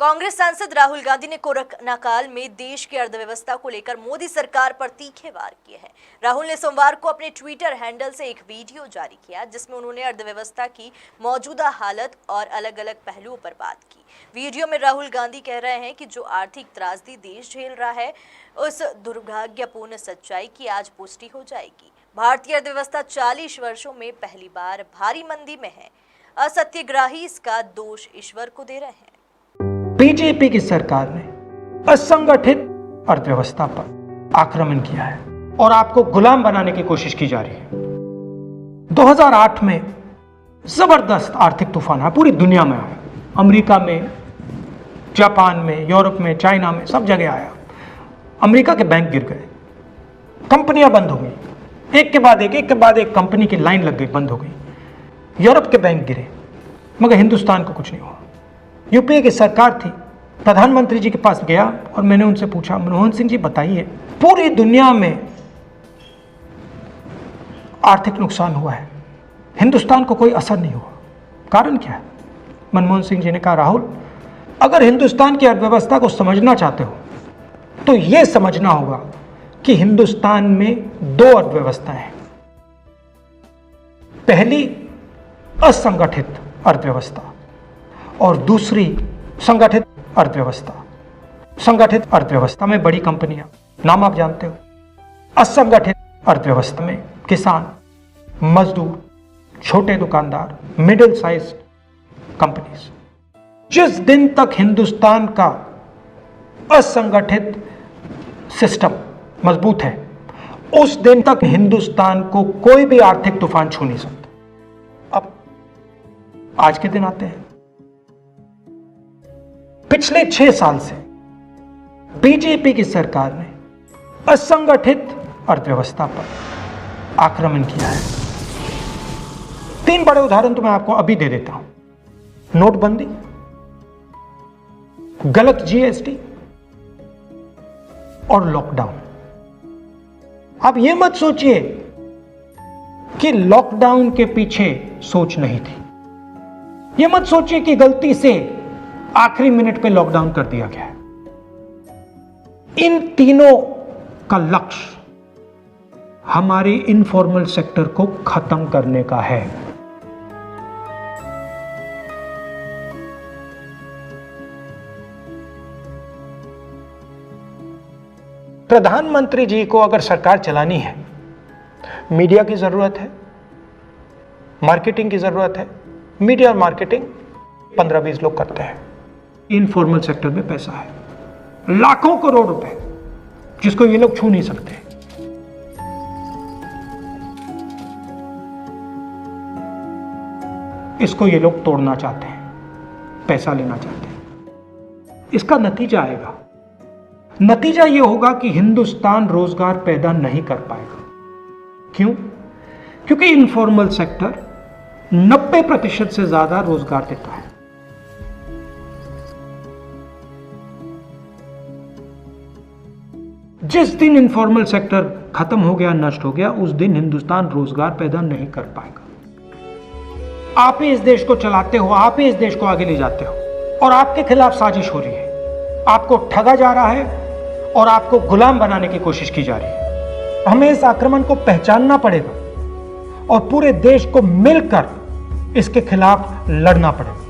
कांग्रेस सांसद राहुल गांधी ने कोरोना काल में देश की अर्थव्यवस्था को लेकर मोदी सरकार पर तीखे वार किए हैं। राहुल ने सोमवार को अपने ट्विटर हैंडल से एक वीडियो जारी किया जिसमें उन्होंने अर्थव्यवस्था की मौजूदा हालत और अलग अलग पहलुओं पर बात की। वीडियो में राहुल गांधी कह रहे हैं कि जो आर्थिक त्रासदी देश झेल रहा है उस दुर्भाग्यपूर्ण सच्चाई की आज पुष्टि हो जाएगी। भारतीय अर्थव्यवस्था 40 वर्षों में पहली बार भारी मंदी में है। असत्यग्राही इसका दोष ईश्वर को दे रहे हैं। बीजेपी की सरकार ने असंगठित अर्थव्यवस्था पर आक्रमण किया है और आपको गुलाम बनाने की कोशिश की जा रही है। 2008 में जबरदस्त आर्थिक तूफान आया, पूरी दुनिया में आया, अमेरिका में, जापान में, यूरोप में, चाइना में, सब जगह आया। अमेरिका के बैंक गिर गए, कंपनियां बंद हो गई, एक के बाद एक कंपनी की लाइन लग गई, बंद हो गई। यूरोप के बैंक गिरे, मगर हिंदुस्तान को कुछ नहीं हुआ। यूपीए की सरकार थी, प्रधानमंत्री जी के पास गया और मैंने उनसे पूछा, मनमोहन सिंह जी बताइए, पूरी दुनिया में आर्थिक नुकसान हुआ है, हिंदुस्तान को कोई असर नहीं हुआ, कारण क्या है? मनमोहन सिंह जी ने कहा, राहुल, अगर हिंदुस्तान की अर्थव्यवस्था को समझना चाहते हो तो यह समझना होगा कि हिंदुस्तान में दो अर्थव्यवस्थाएं हैं। पहली असंगठित अर्थव्यवस्था और दूसरी संगठित अर्थव्यवस्था। संगठित अर्थव्यवस्था में बड़ी कंपनियां, नाम आप जानते हो। असंगठित अर्थव्यवस्था में किसान, मजदूर, छोटे दुकानदार, मिडिल साइज कंपनीज। जिस दिन तक हिंदुस्तान का असंगठित सिस्टम मजबूत है, उस दिन तक हिंदुस्तान को कोई भी आर्थिक तूफान छू नहीं सकता। अब आज के दिन आते हैं। पिछले 6 साल से बीजेपी की सरकार ने असंगठित अर्थव्यवस्था पर आक्रमण किया है। 3 बड़े उदाहरण तो मैं आपको अभी दे देता हूं। नोटबंदी, गलत जीएसटी और लॉकडाउन। आप यह मत सोचिए कि लॉकडाउन के पीछे सोच नहीं थी। यह मत सोचिए कि गलती से आखिरी मिनट पे लॉकडाउन कर दिया गया है। इन तीनों का लक्ष्य हमारे इनफॉर्मल सेक्टर को खत्म करने का है। प्रधानमंत्री जी को अगर सरकार चलानी है, मीडिया की जरूरत है, मार्केटिंग की जरूरत है। मीडिया और मार्केटिंग 15-20 लोग करते हैं। इनफॉर्मल सेक्टर में पैसा है, लाखों करोड़ रुपए, जिसको ये लोग छू नहीं सकते। इसको ये लोग तोड़ना चाहते हैं, पैसा लेना चाहते हैं। इसका नतीजा आएगा। नतीजा ये होगा कि हिंदुस्तान रोजगार पैदा नहीं कर पाएगा। क्यों? क्योंकि इनफॉर्मल सेक्टर 90% से ज्यादा रोजगार देता है। जिस दिन इनफॉर्मल सेक्टर खत्म हो गया, नष्ट हो गया, उस दिन हिंदुस्तान रोजगार पैदा नहीं कर पाएगा। आप ही इस देश को चलाते हो, आप ही इस देश को आगे ले जाते हो और आपके खिलाफ साजिश हो रही है। आपको ठगा जा रहा है और आपको गुलाम बनाने की कोशिश की जा रही है। हमें इस आक्रमण को पहचानना पड़ेगा और पूरे देश को मिलकर इसके खिलाफ लड़ना पड़ेगा।